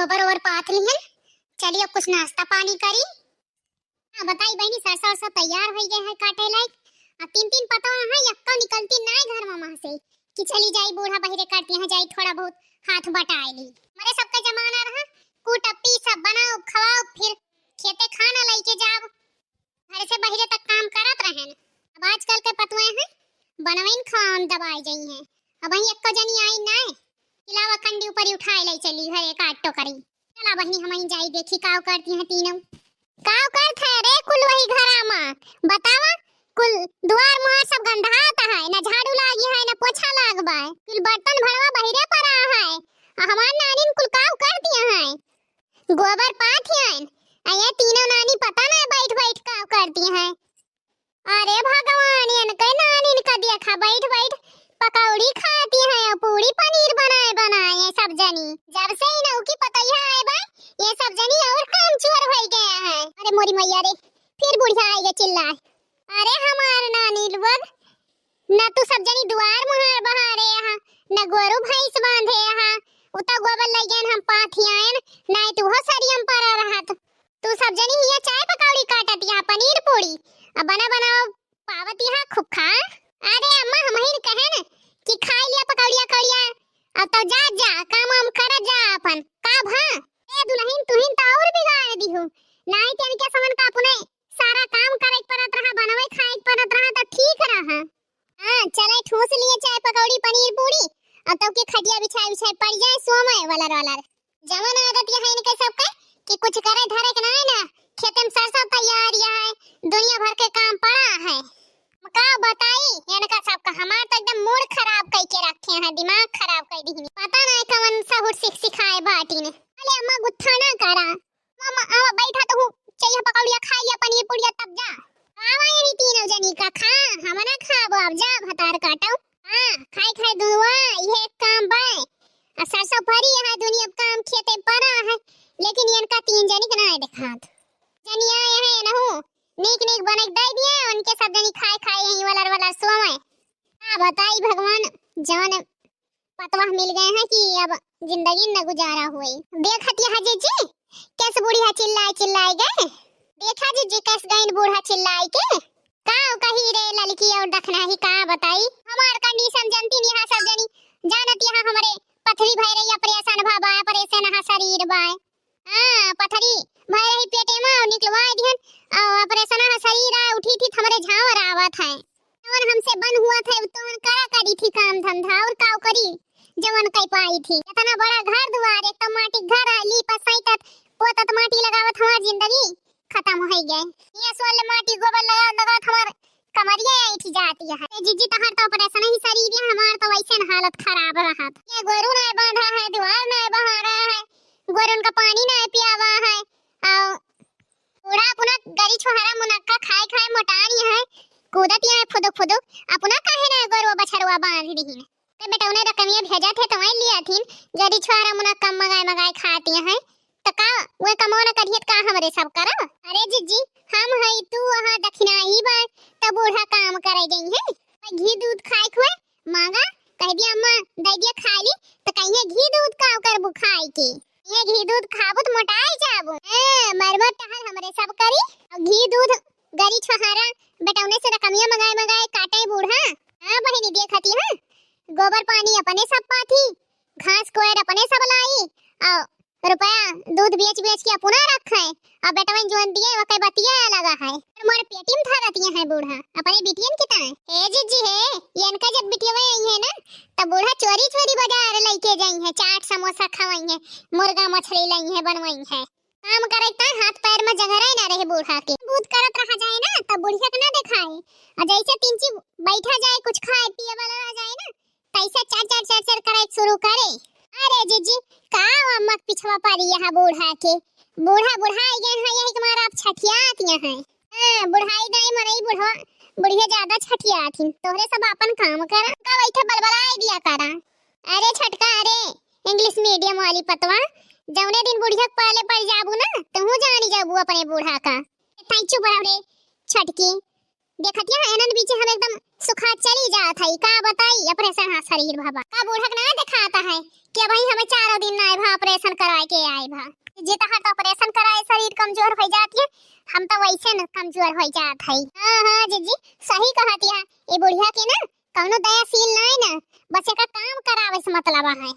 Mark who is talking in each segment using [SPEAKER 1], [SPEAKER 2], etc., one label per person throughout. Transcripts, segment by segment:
[SPEAKER 1] गोबर और पाथ ली है। चलिए अब कुछ नाश्ता पानी करी। हाँ बताई बहनी, सरसा वरसा तैयार हो गए है काटे लायक। तीन तीन पता है यक्का निकलती ना घर मामा से कि चली जाई बूढ़ा बहिरे करती है जाई थोड़ा बहुत हाथ बटाए ली। मेरे सबका जमाना रहा कुटप्पी सब बनाओ खवाओ फिर खेते खाना लेके जाओ, घर से बहिरे तक काम करत रहे। अब आजकल के पतुए हैं बनवाइन खान दबाई गई हैं। अब वही एक जनी आई ना खिलावा कंडी ऊपर ही उठाए ले चली घरे काटो करी। चला बहनी हम ही जाई देखी काव करती हैं तीनों। काव करत है रे कुल वही घरा में बतावा, कुल द्वार मुहार सब गंधाता है, ना झाड़ू लागी है ना पोछा लागबा है, कुल बर्तन भरवा बहिरे पड़ा है। हमार नानी कुल काव करती हैं गोबर पाथी हैं। ये तीनों नानी पता ना बैठ बैठ काव करती हैं। अरे भगवान इनके नानी का देखा बैठ बैठ पकौड़ी खाती है और पूरी पनीर बनाए बनाए सब जनी। जब से इन की पतैया आए बा ये सब जनी और काम चोर हो गया है। अरे मोरी मैया रे फिर बुढ़िया आएगा चिल्लाए। अरे हमार नानी लोग ना तो सब जनी द्वार मुहार बहारे यहाँ ना गोरु भैंस बांधे यहाँ उता गोबर लगन हम पाथियान ना तू हो सरियम पर रहत। तू सब जनी हिया चाय पकौड़ी काटत यहाँ पनीर पूरी अब बना बनाओ पावत यहाँ खूब खा। अरे अम्मा हम ही कहे न कि खाई लिया पकौड़िया कौड़िया अब तो जा जा काम हम कर जा अपन का भा ए दुल्हन तुहिन तो और बिगाड़ दी हो। नहीं तेन के समन का अपने सारा काम करे परत रहा बनवे खाए परत रहा तो ठीक रहा। हां चले ठूस लिए चाय पकौड़ी पनीर पूरी अब तो के खटिया बिछाए बिछाए पड़ जाए सोमय वाला जवन आदत है इनके सबके कि कुछ करे धरे के ना खेत में सरसों तैयार है दुनिया भर के काम पड़ा है। का बताई इनका सबका हमार तो एकदम मूड खराब कई के रखे हैं, दिमाग खराब कर दी। पता नहीं कौन सा हुट सिखाए बाटी ने। अरे अम्मा गुत्था ना करा मामा आवा बैठा तो हूं चाहिए पकौड़िया खाइया पनीर पूड़िया तब जा आवा यही तीनों जनी का खा हम ना खाबो अब जा भतार काटो। हां खाई खाई दुआ ये काम बाय सरसों भरी है दुनिया काम खेते पड़ा है लेकिन इनका तीन जनी के ना दिखात जनी आए हैं ना हूं नीक नीक बने दे दिए उनके सब जनी खाए खाए यही वाला सोए। हां बताई भगवान जान पतवा मिल गए हैं कि अब जिंदगी न गुजारा हुई। देखत यहां जी कैसे बूढ़िया चिल्लाए गए देखा जी कैसे गईन बूढ़ा चिल्लाए के काव कही रे ललकी और दखना ही का बताई हमार कंडीशन जानती नहीं यहां सब जनी जानत यहां हमारे पथरी भय रही ऑपरेशन भाबा ऑपरेशन हा शरीर बाय। हां पथरी भय रही पेटे में और निकलवा दिहन ऑपरेशन हा शरीर आ उठी थी हमारे झावर आवत है और हमसे बन हुआ था तो करा करी थी काम धंधा और काव करी जवन कई पाई थी। इतना बड़ा घर द्वार एक तो माटी घर ली पसैतत पोतत माटी लगावत हमार जिंदगी खत्म हो गई। ये सोल माटी गोबर लगावत हमार कमरिया ऐठी जाती है। जीजी तहर तो ऑपरेशन ही शरीर है हमार तो वैसे हालत खराब रहत। ये गोरु नहीं बांधा है द्वार नहीं बहारा है गोरुन का पानी नहीं पियावा है और पूरा अपना गरी छोहरा मुनक्का खाए खाए मोटानी है कूदत है फुदुक अपना काहे ना गोरु बछरुआ बांध दी है ते बेटा उन्हें रकमिया भेजा थे तो मैं लिया थी गरी छोहरा मुनक्का मगाए खाती है तो का वो कमौना करियत का हमरे सब करा। अरे जीजी हम है तू वहां दक्षिणा ही बा तब बूढ़ा काम करे गई है घी दूध खाए खुए मांगा कह दिया अम्मा दे दिया खा ली तो कहिए घी दूध का कर बुखाई के ये घी दूध खाबो तो मोटाई जाबो मरमत टहल हमरे सब करी और घी दूध गरी छोहारा बेटौने से रकमिया मगाए काटे बूढ़ा। हां बहिनी देखती है गोबर पानी अपने सब पाथी घास कोयर अपने सब लाई और रुपया दूध बेच के अपना रखा है अब बेटवन जोन दिए वो कई बतिया लगा है मोर पेटी में धरतिया है बूढ़ा अपने बिटियन किता है ए जीजी है ये इनका जब बिटिया आई है ना तब बूढ़ा चोरी बाजार लेके जाई है चाट समोसा खवाई है मुर्गा मछली लाई है बनवाई है काम करता हाथ पैर में जगह ना रहे बूढ़ा के दूध करत रहा जाए ना तब बुढ़िया के ना दिखाए और जैसे तीन बैठा जाए कुछ खाए पिए वाला आ जाए ना तैसे चार करे शुरू करे। अरे जीजी का अम्मा पिछवा पारी यहाँ बूढ़ा के बुढ़ाई गए हैं यही तुम्हारा आप छठियातियां हैं। हां बुढ़ाई गए मरई बुढ़िया ज्यादा छठियाथी तोहरे सब अपन काम कर का बैठे बलबलाई दिया करा। अरे छटका अरे इंग्लिश मीडियम वाली पतवा जौने दिन बुढ़िया पहले पड़ जाबू ना तू जानी जाबू अपने बूढ़ा का थैंक यू बड़े छटकी देखत या एनन बीच हम एकदम सुखा चली जात है। का बताई ऑपरेशन हा शरीर भाबा का बूढ़ा ना दिखाता है कि भाई हमें 4 दिन ना भा ऑपरेशन करवाए के आए भा। जे तहत ऑपरेशन कराए शरीर कमजोर हो जाती है, हम तो वैसे न कमजोर हो जात है। हां हां जीजी सही कहत या ए बुढ़िया के ना कौनो दयाशील नहीं ना, बस एका काम करावे से मतलब है।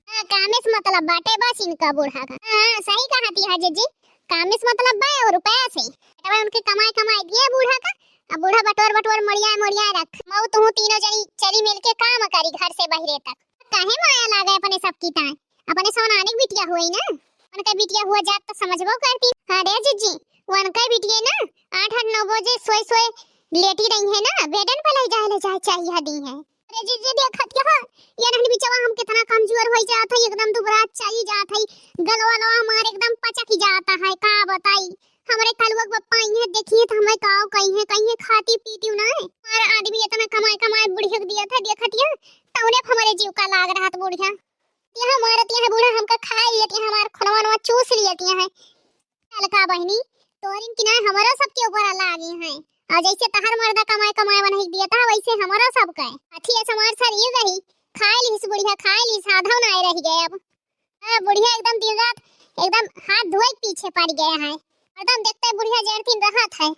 [SPEAKER 1] हां कामे से मतलब बाटे बस इनका बूढ़ा का। हां सही कहत या जीजी, कामे से मतलब बा और रुपया से बेटा उनके कमाई दिए बूढ़ा का। अब बूढ़ा बटोर मरिया रख मऊ तू तीनों जनी चली मिलके काम करी घर से बहरे तक। काहे माया लागे अपने सब की ताए, अपने सोनानिक बिटिया हुई ना, उनका बिटिया हुआ जात तो समझबो करती। अरे जीजी उनका बिटिया ना 8-9 बजे सोए लेटी रही है ना, बेडन पे ले जाए चाहिए दी है। अरे जीजी देखत क्या ये नहीं बिचवा हम कितना कमजोर हो जात है, एकदम दुबरा चली जात है, गलवा हमारे एकदम पचक जाता है। का बताई हमरे कलवक पप्पा ये देखिए तो हमें काव कहीं खाती पीती ना हमारा आदमी इतना कमाए बुढ़िया दिया था देखत या तौने हमारे जीव का लाग रहा था बुढ़िया यहाँ मारत है बूढ़ा हमका खा लेती है, हमार खनवा चूस लेती है। अलका बहनी तोरिन की ना हमारा सबके ऊपर लागी है, और जैसे तहर मर्दा कमाए बन दिया था वैसे हमारा सब का अथी समार सर ये गई खाए ली बुढ़िया खाए ली साधव ना रह गए। अब बुढ़िया एकदम दिन रात एकदम हाथ धोए पीछे पड़ गए हैं, एकदम देखते बुढ़िया जड़तीन रहत है।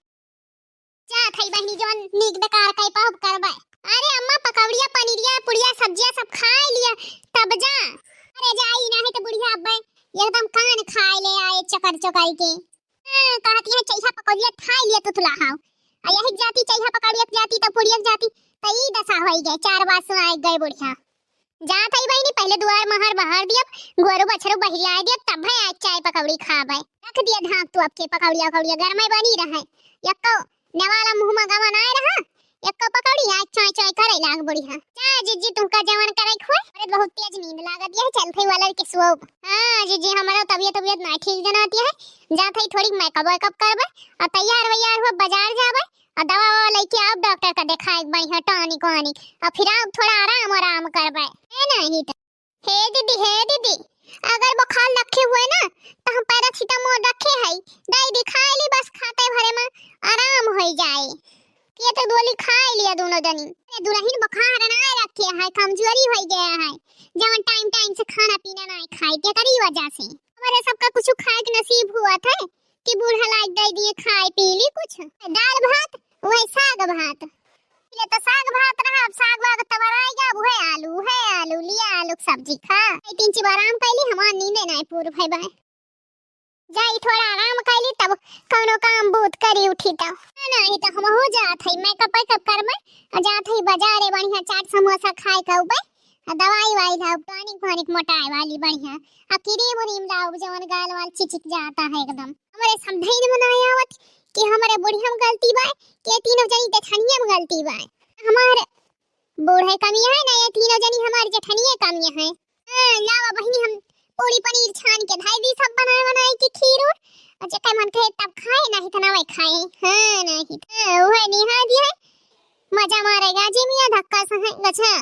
[SPEAKER 1] जा थई बहनी जवन नीक बेकार कई पाप करबे। अरे अम्मा पकौड़िया पनीरिया पुड़िया सब्जियां सब खा लिया तब जा। अरे जाई ना है तो बुढ़िया अब एकदम कान खाए ले आए चकर चकाई के। कहती है चैहा पकौड़िया खा लिया तो तुला हां आ यही जाती चैहा पकौड़िया जाती तो पुड़िया जाती तई दशा होई गए। 4 बार सुनाए गए बुढ़िया जा थई बहनी पहले दुआर महर बहार दिया गोरू बछरू बहिया दिया तब है आज चाय पकौड़ी खाबे। रख दिया ढाक तू अब के पकौड़िया गरमाई बनी रहे यक्को नेवाला मुंह में गवन आए रहा यक्को पकौड़ी आज चाय करे लाग बुढ़िया। जा जीजी तुमका जवन करे खोए। अरे बहुत तेज नींद लागत है चल थई वाला के सो। हां जीजी हमारा तबीयत ना ठीक जनाती है, जा थई थोड़ी मेकअप करबे और तैयार हो बाजार जाबे और दवा लेके आओ डॉक्टर का दिखाए बढ़िया टॉनिक और फिर आप थोड़ा आराम करबे है नहीं तो। हे दीदी अगर बुखार लखे हुए ना तो हम पैरासिटामोल रखे है दई दिखाई ली बस खाते भरे में आराम हो जाए। ये तो गोली खा लिया दोनों जनी। दुल्हन बुखार ना रखे है कमजोरी हो गया है जवन टाइम से खाना पीना ना खाए के करी वजह से हमारे सबका कुछ खाए के नसीब हुआ था कि बूढ़ा लाइक दे दिए खाए पी ली कुछ दाल भात वही साग भात ले तो साग भात रहा साग भात तबराएगा वो है आलू लिया आलू सब्जी खा 3 चीज आराम कैली हमार नींद नहीं पूर भाई भाई जाई थोड़ा आराम कैली तब कोनो काम बूत करी उठी तब नहीं तो हम हो जात है मेकअप कर में जात है बाजारे बढ़िया चाट समोसा खाए कहबे दवाई वाई ला टॉनिक मोटाए वाली बढ़िया अब क्रीम लाओ जवन गाल वाल चिचिक जाता है एकदम। हमारे समझाई न बनाया आवत कि हमारे बुढ़िया में गलती बा के तीनों जनी जेठनिया में गलती बा हमारे बूढ़े कमियां है ना ये तीनों जनी हमारी जेठनिया कमियां है। लावा बहनी हम पूरी पनीर छान के धाई दी सब बनाए की खीर और जके मन थे तब खाए नहीं तो ना वही खाए। हां नहीं तो वो निहा दिया मजा मारेगा जी मियां धक्का से गछा।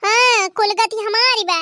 [SPEAKER 1] हां कुलगति हमारी बा